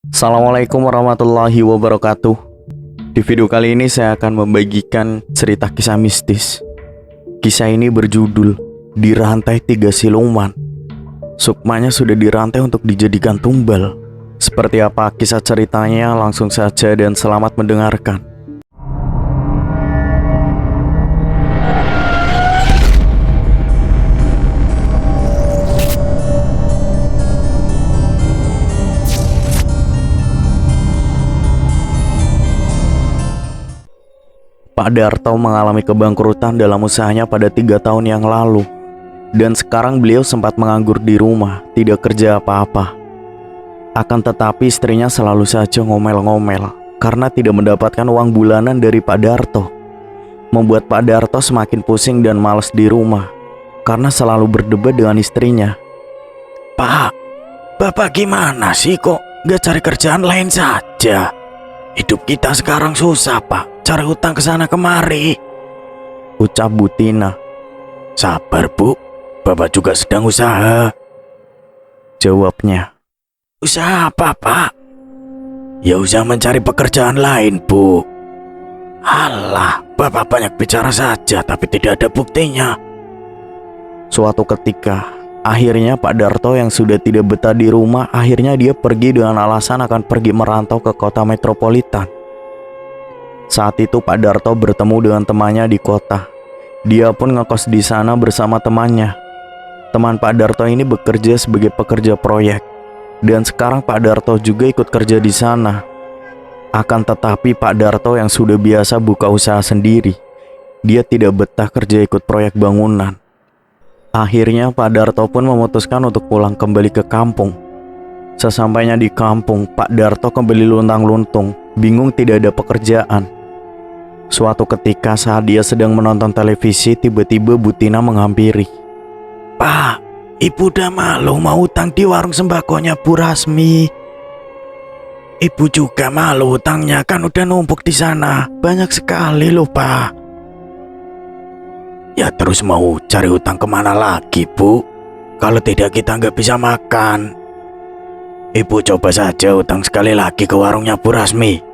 Assalamualaikum warahmatullahi wabarakatuh. Di video kali ini saya akan membagikan cerita kisah mistis. Kisah ini berjudul Dirantai Tiga Siluman. Sukmanya sudah dirantai untuk dijadikan tumbal. Seperti apa kisah ceritanya? Langsung saja dan selamat mendengarkan. Pak Darto mengalami kebangkrutan dalam usahanya pada 3 tahun yang lalu. Dan sekarang beliau sempat menganggur di rumah, tidak kerja apa-apa. Akan tetapi istrinya selalu saja ngomel-ngomel karena tidak mendapatkan uang bulanan dari Pak Darto. Membuat Pak Darto semakin pusing dan malas di rumah karena selalu berdebat dengan istrinya. "Pak, Bapak gimana sih kok gak cari kerjaan lain saja? Hidup kita sekarang susah, Pak. Cari utang kesana kemari," ucap Bu Tina. "Sabar, Bu. Bapak juga sedang usaha," jawabnya. "Usaha apa, Pak?" "Ya usaha mencari pekerjaan lain, Bu." "Alah, Bapak banyak bicara saja tapi tidak ada buktinya." Suatu ketika, akhirnya Pak Darto yang sudah tidak betah di rumah, akhirnya dia pergi dengan alasan akan pergi merantau ke kota metropolitan. Saat itu Pak Darto bertemu dengan temannya di kota. Dia pun ngekos di sana bersama temannya. Teman Pak Darto ini bekerja sebagai pekerja proyek. Dan sekarang Pak Darto juga ikut kerja di sana. Akan tetapi Pak Darto yang sudah biasa buka usaha sendiri, dia tidak betah kerja ikut proyek bangunan. Akhirnya Pak Darto pun memutuskan untuk pulang kembali ke kampung. Sesampainya di kampung, Pak Darto kembali luntang-luntung, bingung tidak ada pekerjaan. Suatu ketika saat dia sedang menonton televisi, tiba-tiba Bu Tina menghampiri. "Pak, Ibu udah malu mau utang di warung sembakonya Bu Rasmi. Ibu juga malu utangnya, kan udah numpuk di sana. Banyak sekali loh, Pak." "Ya terus mau cari utang kemana lagi, Bu? Kalau tidak kita nggak bisa makan. Ibu coba saja utang sekali lagi ke warungnya Bu Rasmi."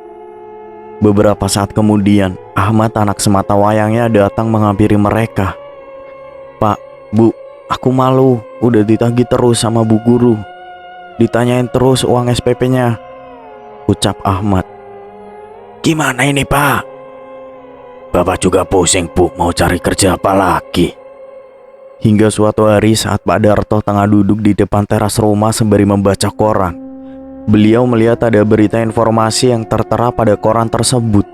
Beberapa saat kemudian, Ahmad anak sematawayangnya datang menghampiri mereka. "Pak, Bu, aku malu, udah ditagih terus sama Bu Guru. Ditanyain terus uang SPP-nya," ucap Ahmad. "Gimana ini, Pak? Bapak juga pusing, Bu, mau cari kerja apa lagi?" Hingga suatu hari saat Pak Darto tengah duduk di depan teras rumah sembari membaca koran, beliau melihat ada berita informasi yang tertera pada koran tersebut.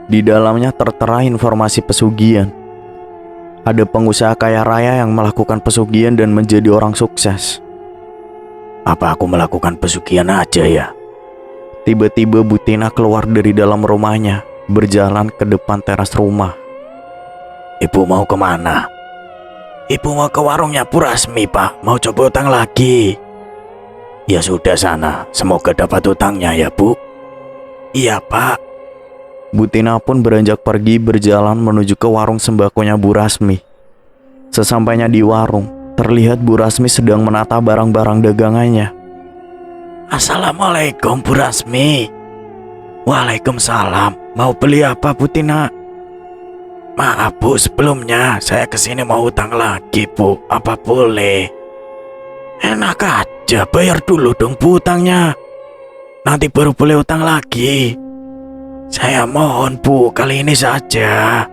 Di dalamnya tertera informasi pesugihan. Ada pengusaha kaya raya yang melakukan pesugihan dan menjadi orang sukses. "Apa aku melakukan pesugihan aja ya?" Tiba-tiba Bu Tina keluar dari dalam rumahnya, berjalan ke depan teras rumah. "Ibu mau kemana?" "Ibu mau ke warungnya Bu Rasmi, Pak. Mau coba utang lagi." "Ya sudah sana, semoga dapat utangnya ya, Bu." "Iya, Pak." Bu Tina pun beranjak pergi berjalan menuju ke warung sembakonya Bu Rasmi. Sesampainya di warung, terlihat Bu Rasmi sedang menata barang-barang dagangannya. "Assalamualaikum Bu Rasmi." "Waalaikumsalam. Mau beli apa, Bu Tina?" "Maaf, Bu, sebelumnya saya kesini mau utang lagi, Bu. Apa boleh?" "Enak aja, bayar dulu dong, Bu, utangnya. Nanti baru boleh utang lagi." "Saya mohon, Bu, kali ini saja."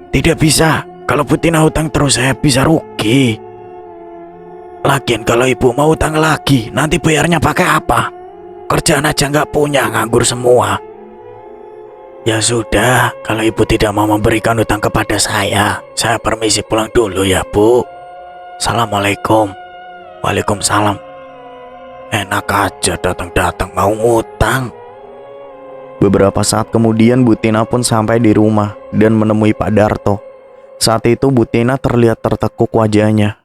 "Tidak bisa, kalau Bu Tina utang terus saya bisa rugi. Lagian kalau Ibu mau utang lagi, nanti bayarnya pakai apa? Kerjaan aja nggak punya, nganggur semua." "Ya sudah, kalau Ibu tidak mau memberikan utang kepada saya permisi pulang dulu ya, Bu. Assalamualaikum." "Waalaikumsalam." Enak aja datang-datang mau ngutang. Beberapa saat kemudian Bu Tina pun sampai di rumah dan menemui Pak Darto. Saat itu Bu Tina terlihat tertekuk wajahnya.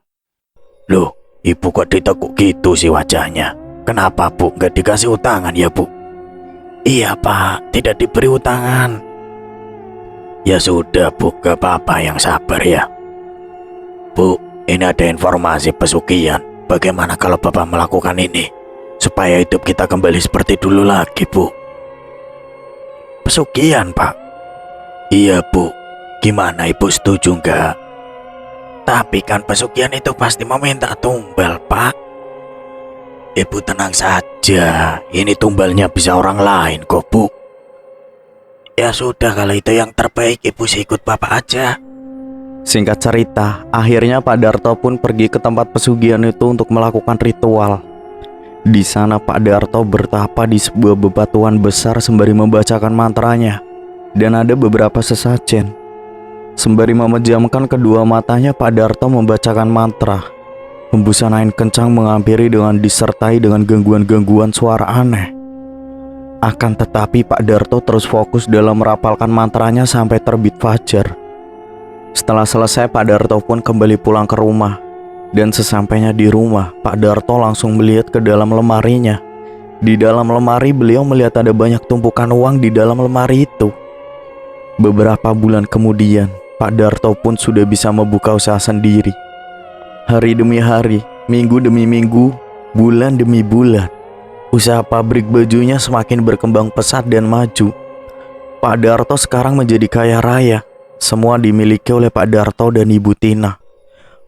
"Loh, Ibu kok ditekuk gitu sih wajahnya? Kenapa, Bu? Nggak dikasih utangan ya, Bu?" "Iya, Pak, tidak diberi utangan." "Ya sudah, Bu, gak apa-apa, yang sabar ya." "Bu, ini ada informasi pesugihan. Bagaimana kalau Bapak melakukan ini? Supaya supaya hidup kita kembali seperti dulu lagi, Bu. Pesugihan, Pak? Iya, Bu. Gimana, Ibu setuju nggak? Tapi kan pesugihan itu pasti meminta tumbal, Pak. Ibu tenang saja. Ini tumbalnya bisa orang lain kok, Bu. Ya sudah, kalau itu yang terbaik, Ibu ikut Bapak aja. Singkat cerita, akhirnya Pak Darto pun pergi ke tempat pesugihan itu untuk melakukan ritual. Di sana Pak Darto bertapa di sebuah bebatuan besar sembari membacakan mantranya. Dan ada beberapa sesajen. Sembari memejamkan kedua matanya, Pak Darto membacakan mantra. Hembusan angin kencang menghampiri dengan disertai dengan gangguan-gangguan suara aneh. Akan tetapi Pak Darto terus fokus dalam merapalkan mantranya sampai terbit fajar. Setelah selesai, Pak Darto pun kembali pulang ke rumah. Dan sesampainya di rumah, Pak Darto langsung melihat ke dalam lemarinya. Di dalam lemari beliau melihat ada banyak tumpukan uang di dalam lemari itu. Beberapa bulan kemudian, Pak Darto pun sudah bisa membuka usaha sendiri. Hari demi hari, minggu demi minggu, bulan demi bulan, usaha pabrik bajunya semakin berkembang pesat dan maju. Pak Darto sekarang menjadi kaya raya. Semua dimiliki oleh Pak Darto dan Ibu Tina.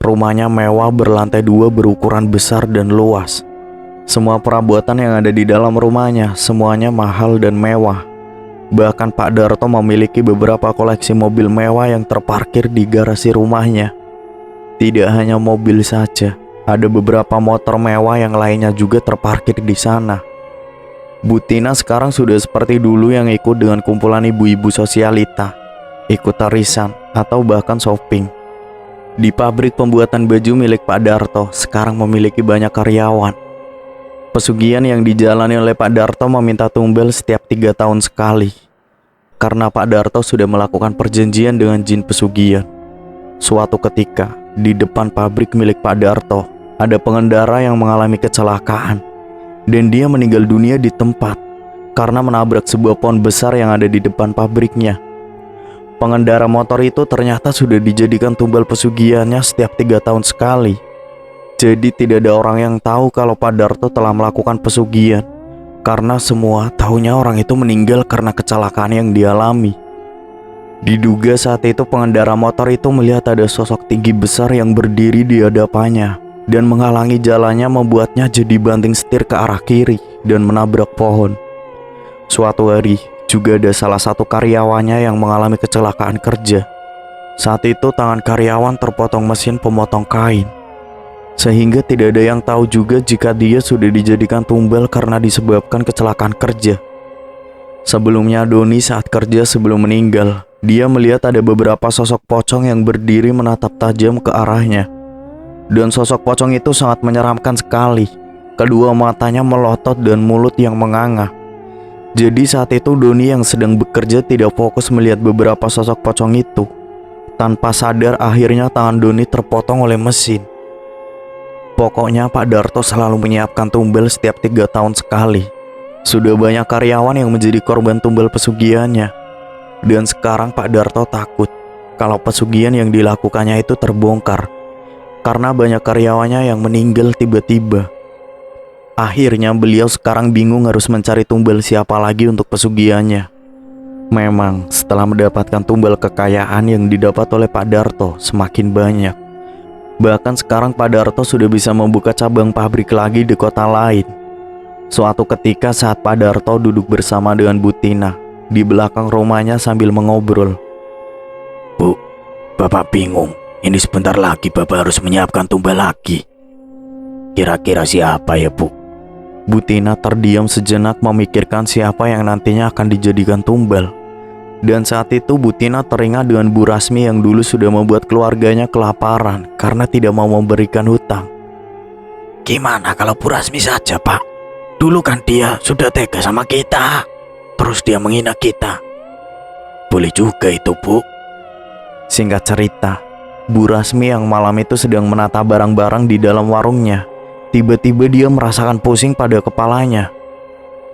Rumahnya mewah berlantai 2 berukuran besar dan luas. Semua perabotan yang ada di dalam rumahnya semuanya mahal dan mewah. Bahkan Pak Darto memiliki beberapa koleksi mobil mewah yang terparkir di garasi rumahnya. Tidak hanya mobil saja, ada beberapa motor mewah yang lainnya juga terparkir di sana. Bu Tina sekarang sudah seperti dulu yang ikut dengan kumpulan ibu-ibu sosialita, ikut arisan, atau bahkan shopping. Di pabrik pembuatan baju milik Pak Darto sekarang memiliki banyak karyawan. Pesugihan yang dijalani oleh Pak Darto meminta tumbal setiap 3 tahun sekali. Karena Pak Darto sudah melakukan perjanjian dengan jin pesugihan. Suatu ketika, di depan pabrik milik Pak Darto, ada pengendara yang mengalami kecelakaan. Dan dia meninggal dunia di tempat karena menabrak sebuah pohon besar yang ada di depan pabriknya. Pengendara motor itu ternyata sudah dijadikan tumbal pesugihannya setiap 3 tahun sekali. Jadi tidak ada orang yang tahu kalau Pak Darto telah melakukan pesugihan, karena semua tahunya orang itu meninggal karena kecelakaan yang dialami. Diduga saat itu pengendara motor itu melihat ada sosok tinggi besar yang berdiri di hadapannya dan menghalangi jalannya, membuatnya jadi banting setir ke arah kiri dan menabrak pohon. Suatu hari juga ada salah satu karyawannya yang mengalami kecelakaan kerja. Saat itu tangan karyawan terpotong mesin pemotong kain, sehingga tidak ada yang tahu juga jika dia sudah dijadikan tumbal karena disebabkan kecelakaan kerja. Sebelumnya Doni saat kerja sebelum meninggal, dia melihat ada beberapa sosok pocong yang berdiri menatap tajam ke arahnya. Dan sosok pocong itu sangat menyeramkan sekali. Kedua matanya melotot dan mulut yang menganga. Jadi saat itu Doni yang sedang bekerja tidak fokus melihat beberapa sosok pocong itu. Tanpa sadar akhirnya tangan Doni terpotong oleh mesin. Pokoknya Pak Darto selalu menyiapkan tumbal setiap 3 tahun sekali. Sudah banyak karyawan yang menjadi korban tumbal pesugihannya. Dan sekarang Pak Darto takut kalau pesugihan yang dilakukannya itu terbongkar, karena banyak karyawannya yang meninggal tiba-tiba. Akhirnya beliau sekarang bingung harus mencari tumbal siapa lagi untuk pesugihannya. Memang setelah mendapatkan tumbal kekayaan yang didapat oleh Pak Darto semakin banyak. Bahkan sekarang Pak Darto sudah bisa membuka cabang pabrik lagi di kota lain. Suatu ketika saat Pak Darto duduk bersama dengan Bu Tina di belakang rumahnya sambil mengobrol. Bu, Bapak bingung. Ini sebentar lagi Bapak harus menyiapkan tumbal lagi. Kira-kira siapa ya, Bu? Bu Tina terdiam sejenak memikirkan siapa yang nantinya akan dijadikan tumbal. Dan saat itu Bu Tina teringat dengan Bu Rasmi yang dulu sudah membuat keluarganya kelaparan karena tidak mau memberikan hutang. Gimana kalau Bu Rasmi saja, Pak? Dulu kan dia sudah tega sama kita, terus dia menghina kita. Boleh juga itu, Bu. Singkat cerita, Bu Rasmi yang malam itu sedang menata barang-barang di dalam warungnya. Tiba-tiba dia merasakan pusing pada kepalanya.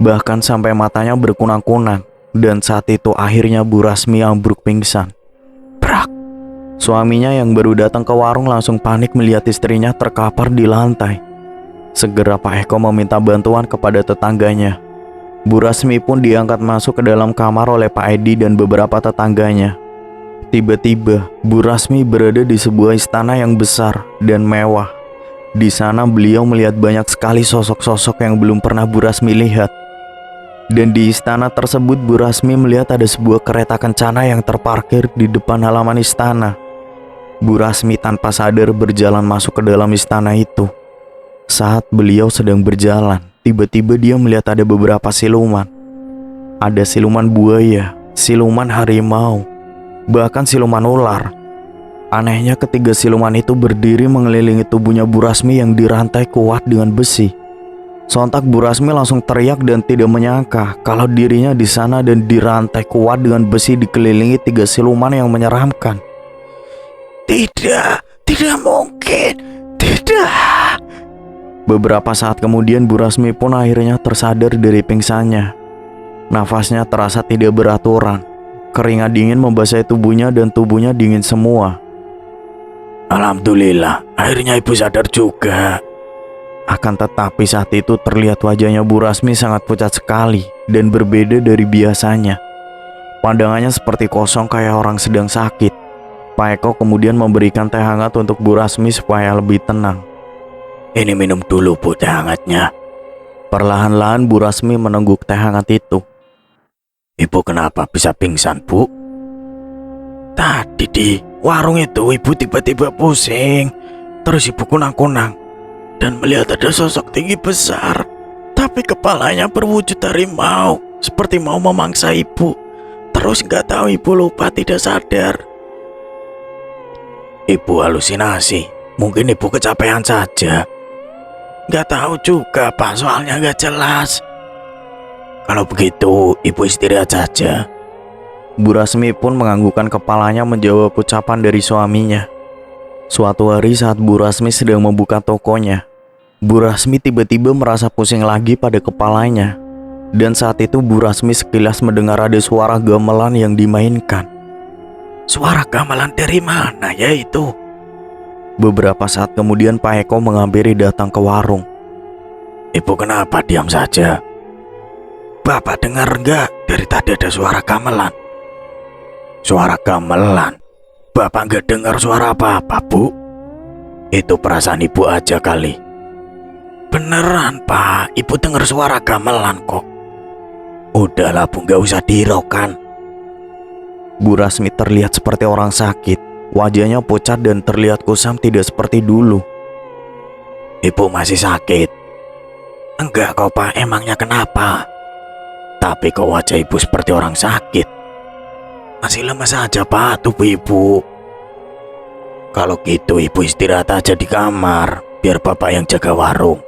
Bahkan sampai matanya berkunang-kunang. Dan saat itu akhirnya Bu Rasmi ambruk pingsan. Brak. Suaminya yang baru datang ke warung langsung panik melihat istrinya terkapar di lantai. Segera Pak Eko meminta bantuan kepada tetangganya. Bu Rasmi pun diangkat masuk ke dalam kamar oleh Pak Edi dan beberapa tetangganya. Tiba-tiba, Bu Rasmi berada di sebuah istana yang besar dan mewah. Di sana beliau melihat banyak sekali sosok-sosok yang belum pernah Bu Rasmi lihat. Dan di istana tersebut Bu Rasmi melihat ada sebuah kereta kencana yang terparkir di depan halaman istana. Bu Rasmi tanpa sadar berjalan masuk ke dalam istana itu. Saat beliau sedang berjalan, tiba-tiba dia melihat ada beberapa siluman. Ada siluman buaya, siluman harimau, bahkan siluman ular. Anehnya ketiga siluman itu berdiri mengelilingi tubuhnya Bu Rasmi yang dirantai kuat dengan besi. Sontak Bu Rasmi langsung teriak dan tidak menyangka kalau dirinya di sana dan dirantai kuat dengan besi dikelilingi tiga siluman yang menyeramkan. Tidak mungkin, tidak. Beberapa saat kemudian Bu Rasmi pun akhirnya tersadar dari pingsannya. Nafasnya terasa tidak beraturan. Keringat dingin membasahi tubuhnya dan tubuhnya dingin semua. Alhamdulillah, akhirnya ibu sadar juga. Akan tetapi saat itu terlihat wajahnya Bu Rasmi sangat pucat sekali dan berbeda dari biasanya. Pandangannya seperti kosong kayak orang sedang sakit. Pak Eko kemudian memberikan teh hangat untuk Bu Rasmi supaya lebih tenang. Ini minum dulu Bu teh hangatnya. Perlahan-lahan Bu Rasmi menengguk teh hangat itu. Ibu kenapa bisa pingsan Bu? Tadi di warung itu ibu tiba-tiba pusing. Terus ibu kunang-kunang dan melihat ada sosok tinggi besar, tapi kepalanya berwujud harimau, seperti mau memangsa ibu. Terus nggak tahu ibu lupa tidak sadar. Ibu halusinasi, mungkin ibu kecapean saja. Nggak tahu juga Pak, soalnya nggak jelas. Kalau begitu ibu istirahat saja. Bu Rasmi pun menganggukkan kepalanya menjawab ucapan dari suaminya. Suatu hari saat Bu Rasmi sedang membuka tokonya, Bu Rasmi tiba-tiba merasa pusing lagi pada kepalanya. Dan saat itu Bu Rasmi sekilas mendengar ada suara gamelan yang dimainkan. Suara gamelan dari mana ya itu? Beberapa saat kemudian Pak Eko menghampiri datang ke warung. Ibu kenapa diam saja? Bapak dengar enggak dari tadi ada suara gamelan? Suara gamelan? Bapak nggak dengar suara apa-apa, Bu. Itu perasaan ibu aja kali. Beneran, Pak. Ibu dengar suara gamelan kok. Udahlah, Bu, nggak usah dihiraukan. Bu Rasmi terlihat seperti orang sakit. Wajahnya pucat dan terlihat kusam tidak seperti dulu. Ibu masih sakit? Enggak kok, Pak. Emangnya kenapa? Tapi kok wajah ibu seperti orang sakit? Masih lemas saja Pak tubuh ibu. Kalau gitu ibu istirahat aja di kamar, biar bapak yang jaga warung.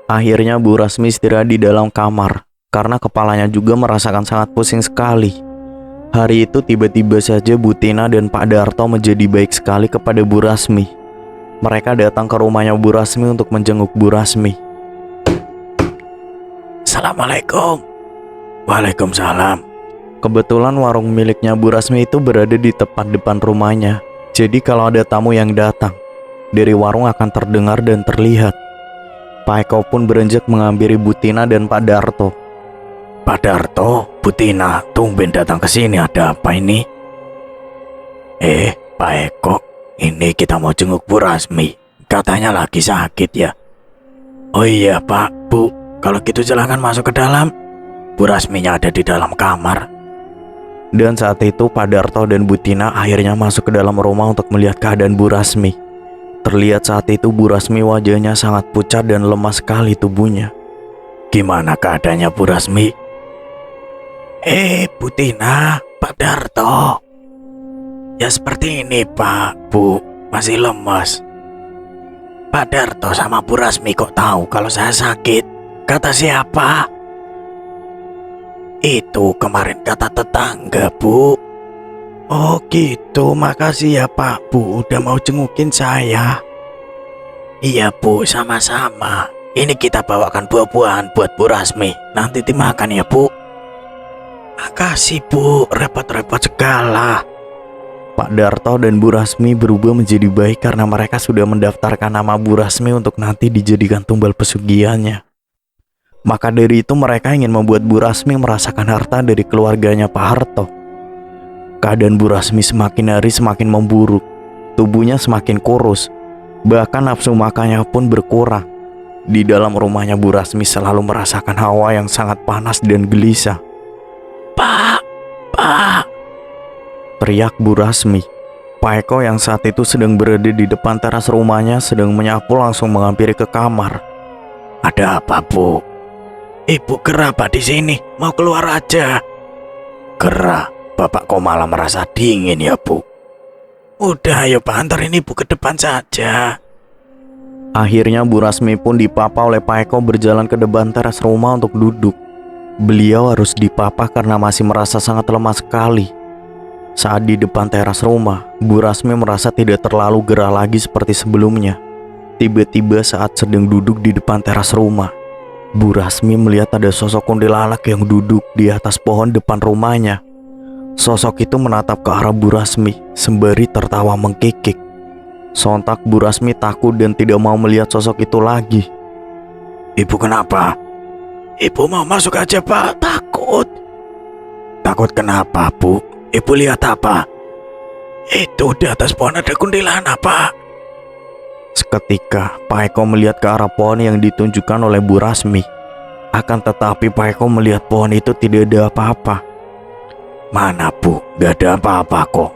Akhirnya Bu Rasmi istirahat di dalam kamar, karena kepalanya juga merasakan sangat pusing sekali. Hari itu tiba-tiba saja Bu Tina dan Pak Darto menjadi baik sekali kepada Bu Rasmi. Mereka datang ke rumahnya Bu Rasmi untuk menjenguk Bu Rasmi. Assalamualaikum. Waalaikumsalam. Kebetulan warung miliknya Bu Rasmi itu berada di tepat depan rumahnya. Jadi kalau ada tamu yang datang, dari warung akan terdengar dan terlihat. Pak Eko pun berenjak menghampiri Bu Tina dan Pak Darto. Pak Darto, Bu Tina, tumben datang ke sini, ada apa ini? Pak Eko, ini kita mau jenguk Bu Rasmi. Katanya lagi sakit ya. Oh iya Pak, Bu, kalau gitu silakan masuk ke dalam. Bu Rasminya ada di dalam kamar. Dan saat itu Pak Darto dan Bu Tina akhirnya masuk ke dalam rumah untuk melihat keadaan Bu Rasmi. Terlihat saat itu Bu Rasmi wajahnya sangat pucat dan lemas sekali tubuhnya. Gimana keadaannya Bu Rasmi? Bu Tina, Pak Darto. Ya seperti ini Pak, Bu, masih lemas. Pak Darto sama Bu Rasmi kok tahu kalau saya sakit? Kata siapa? Itu kemarin kata tetangga, Bu. Oh gitu, makasih ya Pak, Bu, udah mau jengukin saya. Iya Bu, sama-sama. Ini kita bawakan buah-buahan buat Bu Rasmi. Nanti dimakan ya Bu. Makasih Bu, repot-repot segala. Pak Darto dan Bu Rasmi berubah menjadi baik karena mereka sudah mendaftarkan nama Bu Rasmi untuk nanti dijadikan tumbal pesugihannya. Maka dari itu mereka ingin membuat Bu Rasmi merasakan harta dari keluarganya Pak Harto. Keadaan Bu Rasmi semakin hari semakin memburuk. Tubuhnya semakin kurus. Bahkan nafsu makannya pun berkurang. Di dalam rumahnya Bu Rasmi selalu merasakan hawa yang sangat panas dan gelisah. Pak, Teriak Bu Rasmi. Pak Eko yang saat itu sedang berada di depan teras rumahnya sedang menyapu langsung menghampiri ke kamar. ada apa, Bu? Ibu gerah apa di sini? Mau keluar aja. Gerah, Bapak kok malah merasa dingin ya, Bu? Udah, ayo Pak, antarin Ibu ke depan saja. Akhirnya Bu Rasmi pun dipapa oleh Pak Eko berjalan ke depan teras rumah untuk duduk. Beliau harus dipapa karena masih merasa sangat lemah sekali. Saat di depan teras rumah, Bu Rasmi merasa tidak terlalu gerah lagi seperti sebelumnya. Tiba-tiba saat sedang duduk di depan teras rumah, Bu Rasmi melihat ada sosok kuntilanak yang duduk di atas pohon depan rumahnya. Sosok itu menatap ke arah Bu Rasmi sembari tertawa mengkikik. Sontak Bu Rasmi takut dan tidak mau melihat sosok itu lagi. Ibu kenapa? Ibu mau masuk aja, Pak. Takut. Takut kenapa, Bu? Ibu lihat apa? Itu di atas pohon ada kuntilanak, Pak. Seketika Pak Eko melihat ke arah pohon yang ditunjukkan oleh Bu Rasmi. Akan tetapi Pak Eko melihat pohon itu tidak ada apa-apa. Mana, Bu? Gak ada apa-apa kok.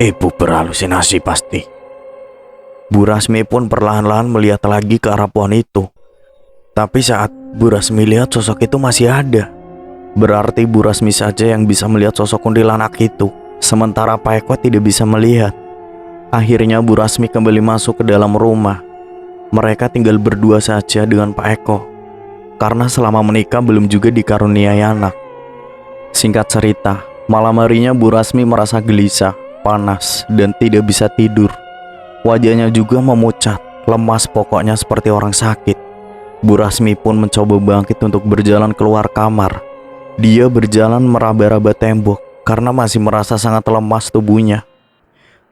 Ibu berhalusinasi pasti. Bu Rasmi pun perlahan-lahan melihat lagi ke arah pohon itu. Tapi saat Bu Rasmi lihat sosok itu masih ada. Berarti Bu Rasmi saja yang bisa melihat sosok kuntilanak itu, sementara Pak Eko tidak bisa melihat. Akhirnya Bu Rasmi kembali masuk ke dalam rumah. Mereka tinggal berdua saja dengan Pak Eko, karena selama menikah belum juga dikaruniai anak. Singkat cerita, malam harinya Bu Rasmi merasa gelisah, panas, dan tidak bisa tidur. Wajahnya juga memucat, lemas pokoknya seperti orang sakit. Bu Rasmi pun mencoba bangkit untuk berjalan keluar kamar. Dia berjalan meraba-raba tembok karena masih merasa sangat lemas tubuhnya.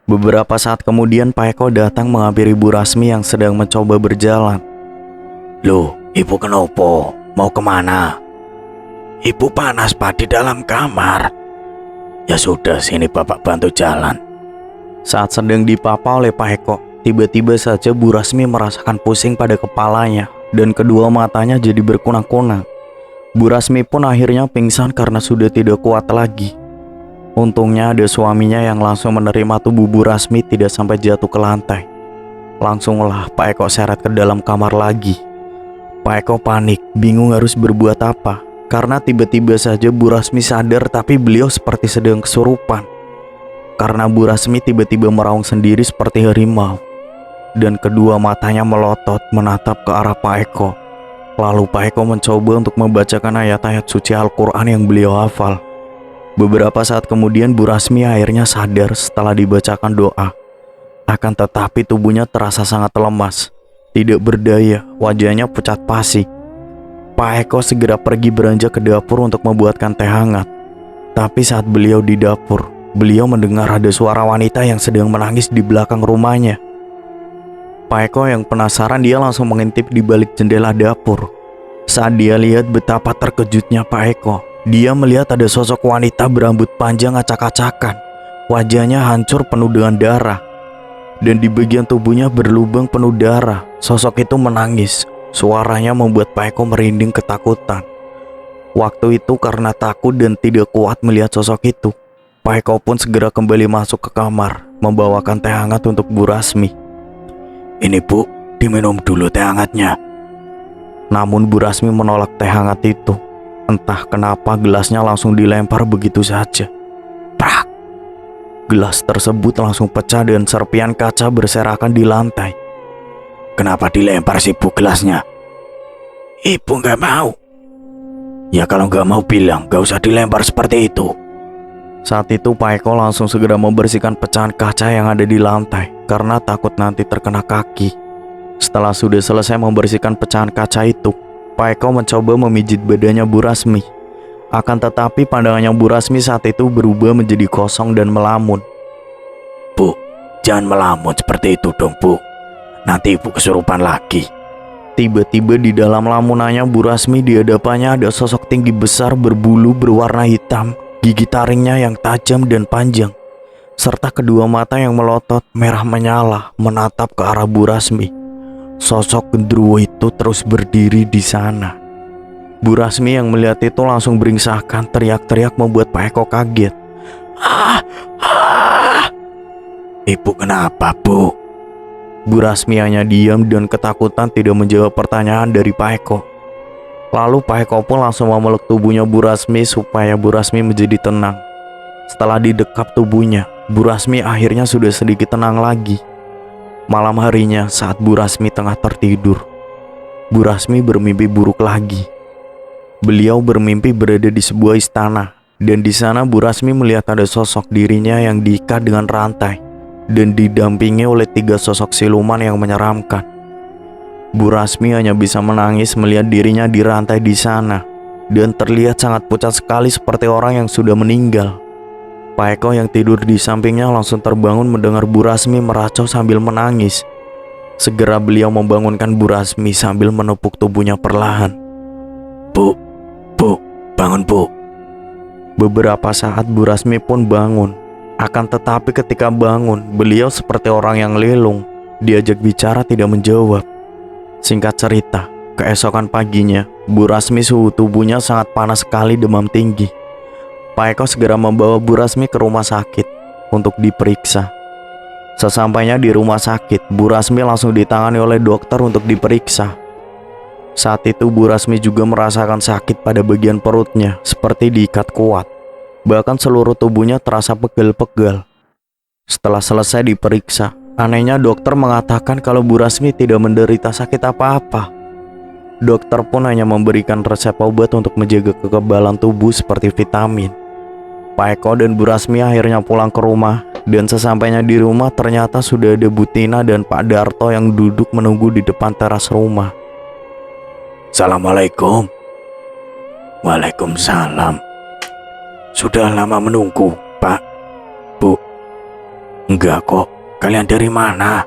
Beberapa saat kemudian Pak Eko datang menghampiri Bu Rasmi yang sedang mencoba berjalan. Loh, Ibu kenapa? Mau kemana? Ibu panas, Pak, di dalam kamar. Ya sudah, sini Bapak bantu jalan. Saat sedang dipapa oleh Pak Eko, tiba-tiba saja Bu Rasmi merasakan pusing pada kepalanya dan kedua matanya jadi berkunang-kunang. Bu Rasmi pun akhirnya pingsan karena sudah tidak kuat lagi. Untungnya ada suaminya yang langsung menerima tubuh Bu Rasmi tidak sampai jatuh ke lantai. Langsunglah Pak Eko seret ke dalam kamar lagi. Pak Eko panik, bingung harus berbuat apa. Karena tiba-tiba saja Bu Rasmi sadar tapi beliau seperti sedang kesurupan. Karena Bu Rasmi tiba-tiba meraung sendiri seperti harimau. Dan kedua matanya melotot menatap ke arah Pak Eko. Lalu Pak Eko mencoba untuk membacakan ayat-ayat suci Al-Quran yang beliau hafal. Beberapa saat kemudian Bu Rasmi akhirnya sadar setelah dibacakan doa. Akan tetapi tubuhnya terasa sangat lemas, tidak berdaya, wajahnya pucat pasi. Pak Eko segera pergi beranjak ke dapur untuk membuatkan teh hangat. Tapi saat beliau di dapur, beliau mendengar ada suara wanita yang sedang menangis di belakang rumahnya. Pak Eko yang penasaran, dia langsung mengintip di balik jendela dapur. Saat dia lihat betapa terkejutnya Pak Eko, dia melihat ada sosok wanita berambut panjang acak-acakan. Wajahnya hancur penuh dengan darah. Dan di bagian tubuhnya berlubang penuh darah. Sosok itu menangis. Suaranya membuat Pak Eko merinding ketakutan. Waktu itu karena takut dan tidak kuat melihat sosok itu, Pak Eko pun segera kembali masuk ke kamar, membawakan teh hangat untuk Bu Rasmi. Ini, Bu, diminum dulu teh hangatnya. Namun Bu Rasmi menolak teh hangat itu. Entah kenapa gelasnya langsung dilempar begitu saja. Prak! Gelas tersebut langsung pecah dan serpian kaca berserakan di lantai. Kenapa dilempar sih, Bu, gelasnya? Ibu gak mau. Ya kalau gak mau bilang, gak usah dilempar seperti itu. Saat itu Pak Eko langsung segera membersihkan pecahan kaca yang ada di lantai karena takut nanti terkena kaki. Setelah sudah selesai membersihkan pecahan kaca itu, Pak Eko mencoba memijit badannya Bu Rasmi. Akan tetapi pandangannya Bu Rasmi saat itu berubah menjadi kosong dan melamun. Jangan melamun seperti itu dong, Bu. Nanti Ibu kesurupan lagi. Tiba-tiba di dalam lamunannya Bu Rasmi di hadapannya ada sosok tinggi besar berbulu berwarna hitam, gigi taringnya yang tajam dan panjang, serta kedua mata yang melotot merah menyala menatap ke arah Bu Rasmi. Sosok gendruwo itu terus berdiri di sana. Bu Rasmi yang melihat itu langsung beringsakan, teriak-teriak membuat Pak Eko kaget. Ah, ah. Ibu kenapa, Bu? Bu Rasmi hanya diam dan ketakutan tidak menjawab pertanyaan dari Pak Eko. Lalu Pak Eko pun langsung memeluk tubuhnya Bu Rasmi supaya Bu Rasmi menjadi tenang. Setelah didekap tubuhnya, Bu Rasmi akhirnya sudah sedikit tenang lagi. Malam harinya saat Bu Rasmi tengah tertidur, Bu Rasmi bermimpi buruk lagi. Beliau bermimpi berada di sebuah istana, dan di sana Bu Rasmi melihat ada sosok dirinya yang diikat dengan rantai dan didampingi oleh 3 sosok siluman yang menyeramkan. Bu Rasmi hanya bisa menangis melihat dirinya dirantai di sana dan terlihat sangat pucat sekali seperti orang yang sudah meninggal. Pak Eko yang tidur di sampingnya langsung terbangun mendengar Bu Rasmi meracau sambil menangis. Segera beliau membangunkan Bu Rasmi sambil menepuk tubuhnya perlahan. Bu, bangun, Bu. Beberapa saat Bu Rasmi pun bangun. Akan tetapi ketika bangun, beliau seperti orang yang lelung. Diajak bicara tidak menjawab. Singkat cerita, keesokan paginya, Bu Rasmi suhu tubuhnya sangat panas sekali, demam tinggi. Pak Eko segera membawa Bu Rasmi ke rumah sakit untuk diperiksa. Sesampainya di rumah sakit, Bu Rasmi langsung ditangani oleh dokter untuk diperiksa. Saat itu Bu Rasmi juga merasakan sakit pada bagian perutnya, seperti diikat kuat. Bahkan seluruh tubuhnya terasa pegal-pegal. Setelah selesai diperiksa, anehnya dokter mengatakan kalau Bu Rasmi tidak menderita sakit apa-apa. Dokter pun hanya memberikan resep obat untuk menjaga kekebalan tubuh seperti vitamin. Pak Eko dan Bu Rasmi akhirnya pulang ke rumah, dan sesampainya di rumah ternyata sudah ada Bu Tina dan Pak Darto yang duduk menunggu di depan teras rumah. Assalamualaikum. Waalaikumsalam. Sudah lama menunggu, Pak, Bu. Enggak kok, kalian dari mana?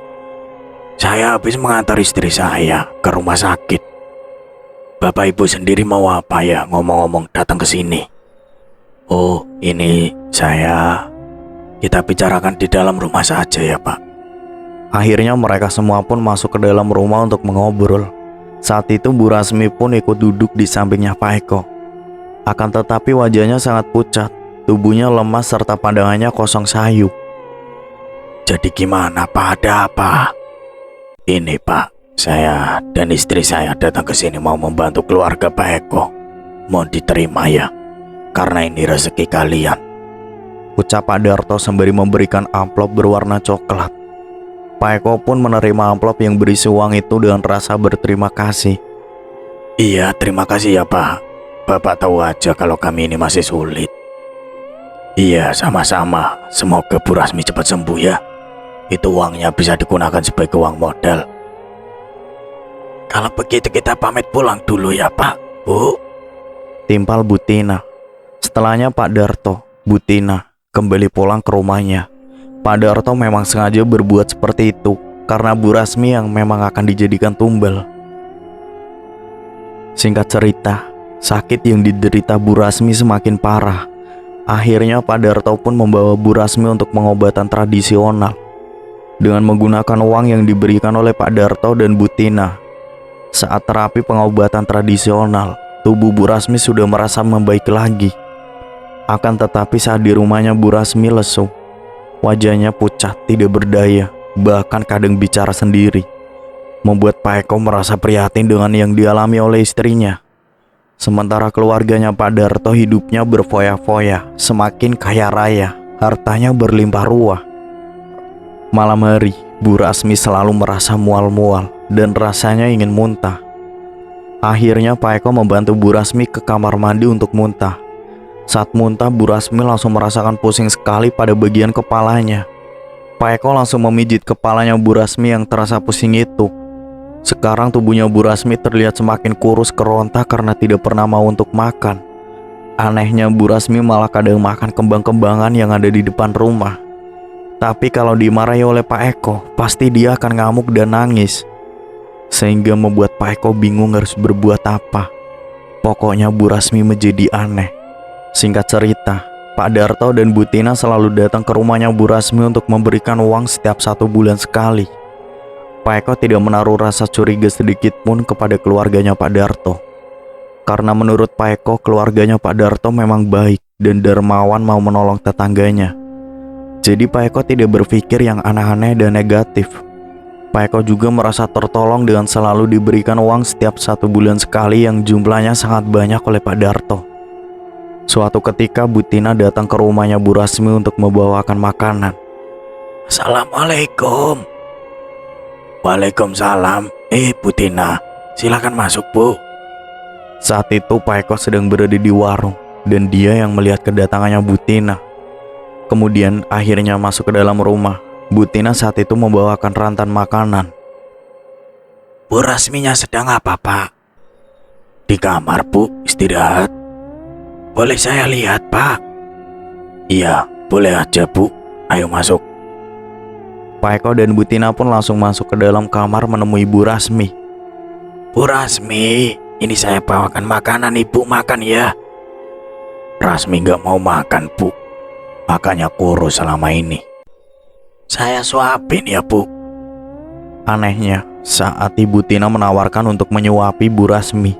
Saya habis mengantar istri saya ke rumah sakit. Bapak Ibu sendiri mau apa ya ngomong-ngomong datang ke sini? Oh, ini kita bicarakan di dalam rumah saja ya, Pak. Akhirnya mereka semua pun masuk ke dalam rumah untuk mengobrol. Saat itu Bu Rasmi pun ikut duduk di sampingnya Pak Eko. Akan tetapi wajahnya sangat pucat, tubuhnya lemas serta pandangannya kosong sayu. Jadi gimana, Pak? Ada apa? Ini, Pak, saya dan istri saya datang ke sini mau membantu keluarga Pak Eko. Mohon diterima ya, karena ini rezeki kalian, ucap Pak Darto sembari memberikan amplop berwarna coklat. Pak Eko pun menerima amplop yang berisi uang itu dengan rasa berterima kasih. Iya, terima kasih ya, Pak. Bapak tahu aja kalau kami ini masih sulit. Iya, sama-sama. Semoga Bu Rasmi cepat sembuh ya. Itu uangnya bisa digunakan sebagai uang modal. Kalau begitu kita pamit pulang dulu ya, Pak, Bu. Timpal Bu Tina. Setelahnya Pak Darto, Bu Tina kembali pulang ke rumahnya. Pak Darto memang sengaja berbuat seperti itu karena Bu Rasmi yang memang akan dijadikan tumbal. Singkat cerita, sakit yang diderita Bu Rasmi semakin parah. Akhirnya Pak Darto pun membawa Bu Rasmi untuk pengobatan tradisional dengan menggunakan uang yang diberikan oleh Pak Darto dan Bu Tina. Saat terapi pengobatan tradisional, tubuh Bu Rasmi sudah merasa membaik lagi. Akan tetapi saat di rumahnya Bu Rasmi lesu. Wajahnya pucat, tidak berdaya, bahkan kadang bicara sendiri, membuat Pak Eko merasa prihatin dengan yang dialami oleh istrinya. Sementara keluarganya Pak Darto hidupnya berfoya-foya, semakin kaya raya, hartanya berlimpah ruah. Malam hari, Bu Rasmi selalu merasa mual-mual dan rasanya ingin muntah. Akhirnya Pak Eko membantu Bu Rasmi ke kamar mandi untuk muntah. Saat muntah, Bu Rasmi langsung merasakan pusing sekali pada bagian kepalanya. Pak Eko langsung memijit kepalanya Bu Rasmi yang terasa pusing itu. Sekarang tubuhnya Bu Rasmi terlihat semakin kurus keronta karena tidak pernah mau untuk makan. Anehnya Bu Rasmi malah kadang makan kembang-kembangan yang ada di depan rumah. Tapi kalau dimarahi oleh Pak Eko, pasti dia akan ngamuk dan nangis. Sehingga membuat Pak Eko bingung harus berbuat apa. Pokoknya Bu Rasmi menjadi aneh. Singkat cerita, Pak Darto dan Bu Tina selalu datang ke rumahnya Bu Rasmi untuk memberikan uang setiap 1 bulan sekali. Pak Eko tidak menaruh rasa curiga sedikit pun kepada keluarganya Pak Darto. Karena menurut Pak Eko, keluarganya Pak Darto memang baik dan dermawan mau menolong tetangganya. Jadi Pak Eko tidak berpikir yang aneh-aneh dan negatif. Pak Eko juga merasa tertolong dengan selalu diberikan uang setiap 1 bulan sekali yang jumlahnya sangat banyak oleh Pak Darto. Suatu ketika Bu Tina datang ke rumahnya Bu Rasmi untuk membawakan makanan. Assalamualaikum. Waalaikumsalam. Bu Tina, silakan masuk Bu. Saat itu Pak Eko sedang berada di warung dan dia yang melihat kedatangannya Bu Tina. Kemudian akhirnya masuk ke dalam rumah. Bu Tina saat itu membawakan rantan makanan. Bu Rasminya sedang apa Pak? Di kamar Bu, istirahat. Boleh saya lihat Pak? Iya, boleh aja Bu. Ayo masuk. Pak Eko dan Bu Tina pun langsung masuk ke dalam kamar menemui Bu Rasmi. Bu Rasmi, ini saya bawakan makanan, Ibu makan ya. Rasmi gak mau makan Bu, makanya kurus selama ini. Saya suapin ya Bu. Anehnya, saat Ibu Tina menawarkan untuk menyuapi Bu Rasmi,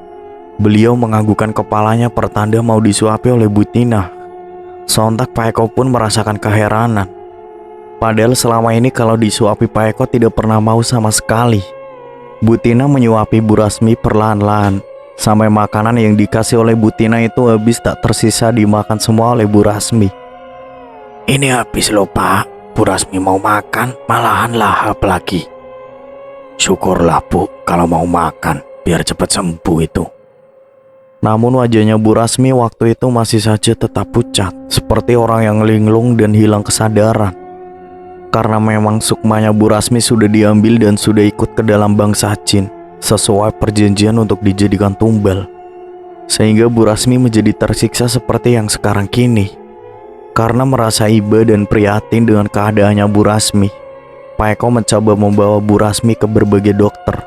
beliau menganggukkan kepalanya pertanda mau disuapi oleh Bu Tina. Sontak Pak Eko pun merasakan keheranan. Padahal selama ini kalau disuapi Pak Eko tidak pernah mau sama sekali. Bu Tina menyuapi Bu Rasmi perlahan-lahan, sampai makanan yang dikasih oleh Bu Tina itu habis tak tersisa dimakan semua oleh Bu Rasmi. Ini habis loh Pak, Bu Rasmi mau makan malahan lahap lagi. Syukurlah Bu kalau mau makan, biar cepat sembuh itu. Namun wajahnya Bu Rasmi waktu itu masih saja tetap pucat, seperti orang yang linglung dan hilang kesadaran. Karena memang sukmanya Bu Rasmi sudah diambil dan sudah ikut ke dalam bangsa jin, sesuai perjanjian untuk dijadikan tumbal. Sehingga Bu Rasmi menjadi tersiksa seperti yang sekarang kini. Karena merasa iba dan prihatin dengan keadaannya Bu Rasmi, Pak Eko mencoba membawa Bu Rasmi ke berbagai dokter.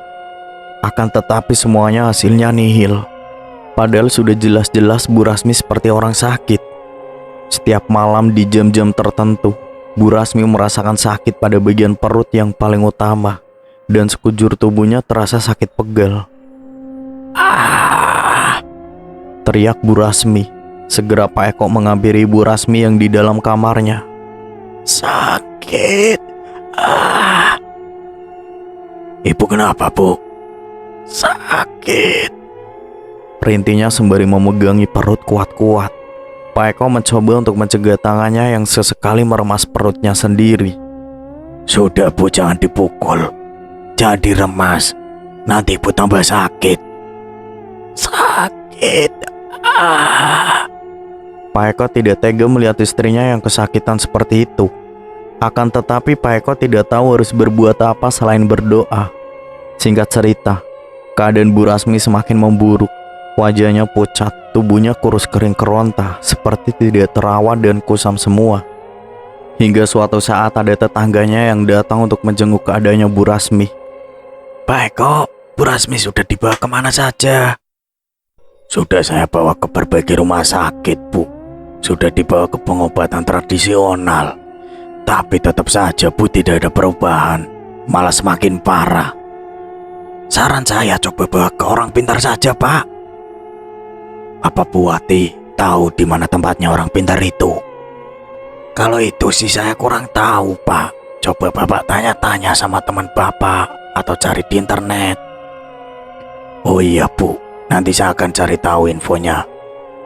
Akan tetapi semuanya hasilnya nihil. Padahal sudah jelas-jelas Bu Rasmi seperti orang sakit. Setiap malam di jam-jam tertentu, Bu Rasmi merasakan sakit pada bagian perut yang paling utama, dan sekujur tubuhnya terasa sakit pegal. Teriak Bu Rasmi. Segera Pak Eko menghampiri Bu Rasmi yang di dalam kamarnya. Sakit. Ibu kenapa Bu? Sakit. Perintinya sembari memegangi perut kuat-kuat. Pak Eko mencoba untuk mencegah tangannya yang sesekali meremas perutnya sendiri. Sudah Bu, jangan dipukul, jangan diremas, nanti Ibu tambah sakit. Sakit. Pak Eko tidak tega melihat istrinya yang kesakitan seperti itu. Akan tetapi Pak Eko tidak tahu harus berbuat apa selain berdoa. Singkat cerita, keadaan Bu Rasmi semakin memburuk. Wajahnya pucat, tubuhnya kurus kering keronta, seperti tidak terawat dan kusam semua. Hingga suatu saat ada tetangganya yang datang untuk menjenguk keadaannya Bu Rasmi. Pak Eko, Bu Rasmi sudah dibawa kemana saja? Sudah saya bawa ke berbagai rumah sakit Bu. Sudah dibawa ke pengobatan tradisional. Tapi tetap saja Bu tidak ada perubahan, malah semakin parah. Saran saya coba bawa ke orang pintar saja Pak. Apa Bu Wati tahu di mana tempatnya orang pintar itu? Kalau itu sih saya kurang tahu Pak. Coba Bapak tanya-tanya sama teman Bapak atau cari di internet. Oh iya Bu, nanti saya akan cari tahu infonya.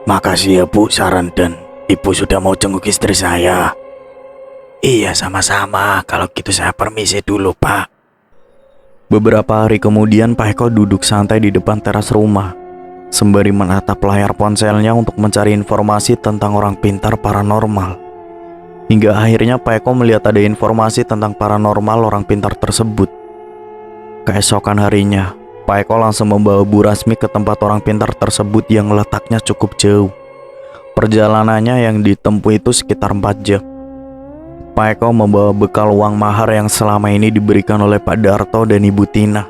Makasih ya Bu saran dan Ibu sudah mau jenguk istri saya. Iya sama-sama, kalau gitu saya permisi dulu Pak. Beberapa hari kemudian Pak Eko duduk santai di depan teras rumah, sembari menatap layar ponselnya untuk mencari informasi tentang orang pintar paranormal. Hingga akhirnya Pak Eko melihat ada informasi tentang paranormal orang pintar tersebut. Keesokan harinya, Pak Eko langsung membawa Bu Rasmi ke tempat orang pintar tersebut yang letaknya cukup jauh. Perjalanannya yang ditempuh itu sekitar 4 jam. Pak Eko membawa bekal uang mahar yang selama ini diberikan oleh Pak Darto dan Ibu Tina.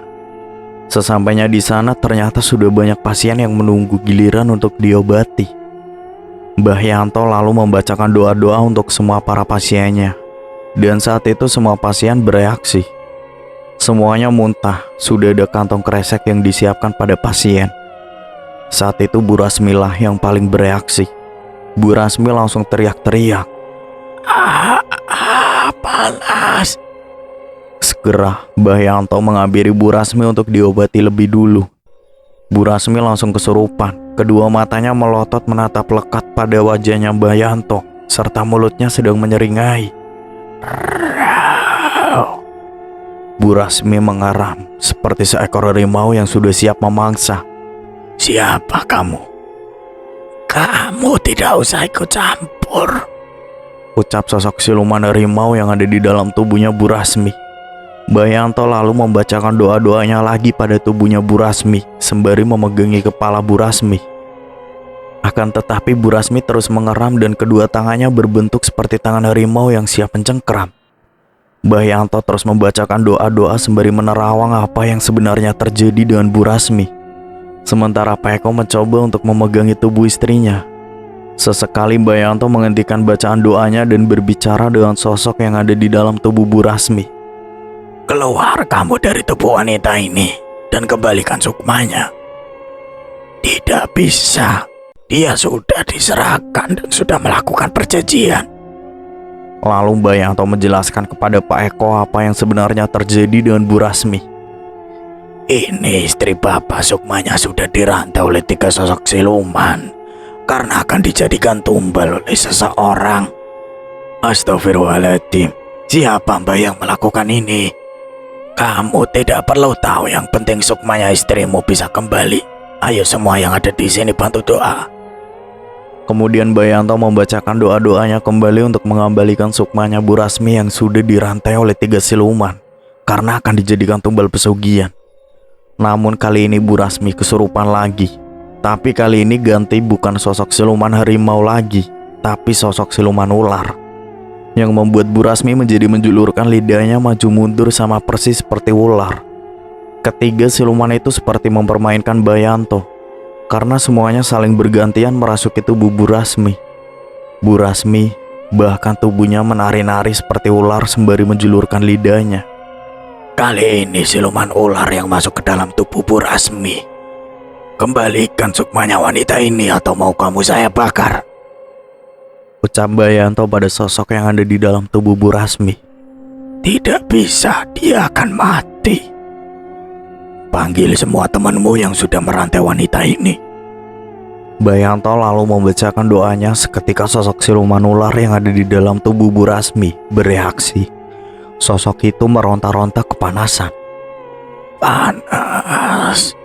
Sesampainya di sana ternyata sudah banyak pasien yang menunggu giliran untuk diobati. Mbah Yanto lalu membacakan doa-doa untuk semua para pasiennya. Dan saat itu semua pasien bereaksi. Semuanya muntah, sudah ada kantong kresek yang disiapkan pada pasien. Saat itu Bu Rasmilah yang paling bereaksi. Bu Rasmi langsung teriak-teriak. Panas. Segera Mbah Yanto menghampiri Bu Rasmi untuk diobati lebih dulu. Bu Rasmi langsung kesurupan. Kedua matanya melotot menatap lekat pada wajahnya Mbah Yanto, serta mulutnya sedang menyeringai. Bu Rasmi mengaram seperti seekor harimau yang sudah siap memangsa. Siapa kamu? Kamu tidak usah ikut campur, ucap sosok siluman harimau yang ada di dalam tubuhnya Bu Rasmi. Mbah Yanto lalu membacakan doa-doanya lagi pada tubuhnya Bu Rasmi sembari memegangi kepala Bu Rasmi. Akan tetapi Bu Rasmi terus mengeram dan kedua tangannya berbentuk seperti tangan harimau yang siap mencengkeram. Mbah Yanto terus membacakan doa-doa sembari menerawang apa yang sebenarnya terjadi dengan Bu Rasmi. Sementara Pak Eko mencoba untuk memegangi tubuh istrinya. Sesekali Mbah Yanto menghentikan bacaan doanya dan berbicara dengan sosok yang ada di dalam tubuh Bu Rasmi. Keluar kamu dari tubuh wanita ini dan kembalikan sukmanya. Tidak bisa. Dia sudah diserahkan dan sudah melakukan perjanjian. Lalu Mbah Yanto menjelaskan kepada Pak Eko apa yang sebenarnya terjadi dengan Bu Rasmi. Ini istri Bapak Sukmanya sudah dirantai oleh 3 sosok siluman karena akan dijadikan tumbal oleh seseorang. Astagfirullahaladzim, siapa Mbak yang melakukan ini? Kamu tidak perlu tahu, yang penting Sukmanya istrimu bisa kembali. Ayo semua yang ada di sini bantu doa. Kemudian Mbah Yanto membacakan doa-doanya kembali untuk mengembalikan sukmanya Bu Rasmi yang sudah dirantai oleh 3 siluman karena akan dijadikan tumbal pesugihan. Namun kali ini Bu Rasmi kesurupan lagi. Tapi kali ini ganti bukan sosok siluman harimau lagi, tapi sosok siluman ular. Yang membuat Bu Rasmi menjadi menjulurkan lidahnya maju mundur sama persis seperti ular. Ketiga siluman itu seperti mempermainkan Mbah Yanto, karena semuanya saling bergantian merasuki tubuh Bu Rasmi. Bu Rasmi bahkan tubuhnya menari-nari seperti ular sembari menjulurkan lidahnya. Kali ini siluman ular yang masuk ke dalam tubuh Bu Rasmi. Kembalikan sukmanya wanita ini atau mau kamu saya bakar, ucap Mbah Yanto pada sosok yang ada di dalam tubuh Bu Rasmi. Tidak bisa, dia akan mati. Panggil semua temanmu yang sudah merantai wanita ini. Mbah Yanto lalu membacakan doanya seketika sosok siluman ular yang ada di dalam tubuh Bu Rasmi bereaksi. Sosok itu meronta-ronta kepanasan. Panas.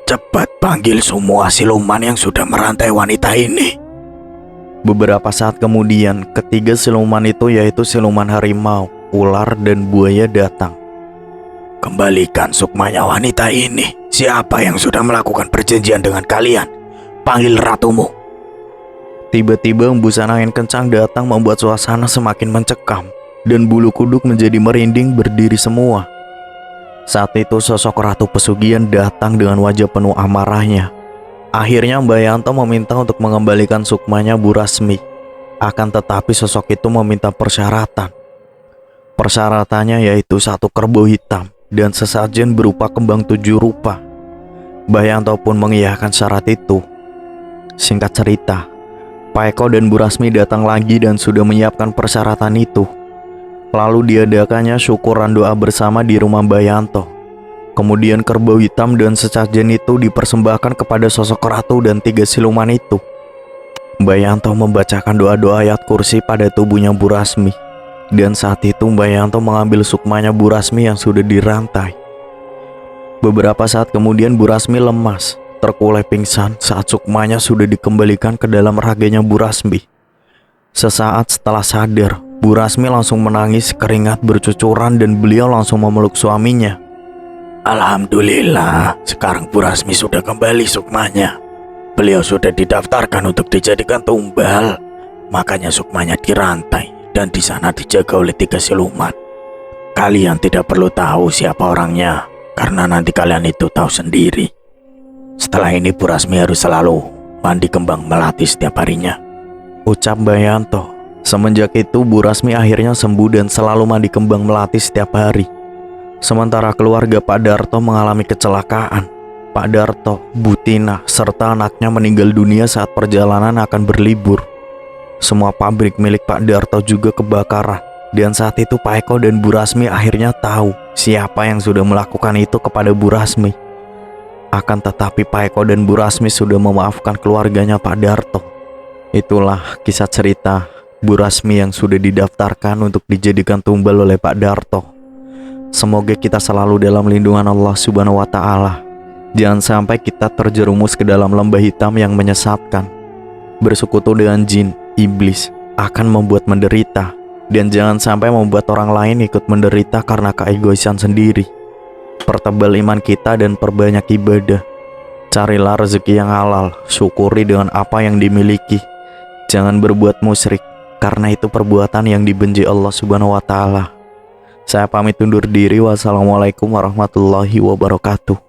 Cepat panggil semua siluman yang sudah merantai wanita ini. Beberapa saat kemudian, ketiga siluman itu yaitu siluman harimau, ular, dan buaya datang. Kembalikan sukmanya wanita ini. Siapa yang sudah melakukan perjanjian dengan kalian? Panggil ratumu. Tiba-tiba hembusan angin kencang datang membuat suasana semakin mencekam dan bulu kuduk menjadi merinding berdiri semua. Saat itu sosok ratu pesugihan datang dengan wajah penuh amarahnya. Akhirnya Mbah Yanto meminta untuk mengembalikan sukmanya Bu Rasmi. Akan tetapi sosok itu meminta persyaratan. Persyaratannya yaitu 1 kerbau hitam dan sesajen berupa kembang 7 rupa. Mbah Yanto pun mengiyakan syarat itu. Singkat cerita, Pak Eko dan Bu Rasmi datang lagi dan sudah menyiapkan persyaratan itu. Lalu diadakannya syukuran doa bersama di rumah Mbah Yanto. Kemudian kerbau hitam dan sesajen itu dipersembahkan kepada sosok ratu dan 3 siluman itu. Mbah Yanto membacakan doa-doa ayat kursi pada tubuhnya Bu Rasmi. Dan saat itu Mbah Yanto mengambil sukmanya Bu Rasmi yang sudah dirantai. Beberapa saat kemudian Bu Rasmi lemas, terkulai pingsan saat sukmanya sudah dikembalikan ke dalam raganya Bu Rasmi. Sesaat setelah sadar, Bu Rasmi langsung menangis, keringat bercucuran dan beliau langsung memeluk suaminya. Alhamdulillah, sekarang Bu Rasmi sudah kembali sukmanya. Beliau sudah didaftarkan untuk dijadikan tumbal, makanya sukmanya dirantai dan di sana dijaga oleh 3 siluman. Kalian tidak perlu tahu siapa orangnya, karena nanti kalian itu tahu sendiri. Setelah ini Bu Rasmi harus selalu mandi kembang melati setiap harinya, ucap Mbah Yanto. Semenjak itu Bu Rasmi akhirnya sembuh dan selalu mandi kembang melati setiap hari. Sementara keluarga Pak Darto mengalami kecelakaan. Pak Darto, Bu Tina, serta anaknya meninggal dunia saat perjalanan akan berlibur. Semua pabrik milik Pak Darto juga kebakaran. Dan saat itu Pak Eko dan Bu Rasmi akhirnya tahu siapa yang sudah melakukan itu kepada Bu Rasmi. Akan tetapi Pak Eko dan Bu Rasmi sudah memaafkan keluarganya Pak Darto. Itulah kisah cerita Bu Rasmi yang sudah didaftarkan untuk dijadikan tumbal oleh Pak Darto. Semoga kita selalu dalam lindungan Allah Subhanahu wa Ta'ala. Jangan sampai kita terjerumus ke dalam lembah hitam yang menyesatkan. Bersekutu dengan jin, iblis akan membuat menderita. Dan jangan sampai membuat orang lain ikut menderita karena keegoisan sendiri. Pertebal iman kita dan perbanyak ibadah. Carilah rezeki yang halal, syukuri dengan apa yang dimiliki. Jangan berbuat musyrik, karena itu perbuatan yang dibenci Allah Subhanahu wa Ta'ala. Saya pamit undur diri. Wassalamualaikum warahmatullahi wabarakatuh.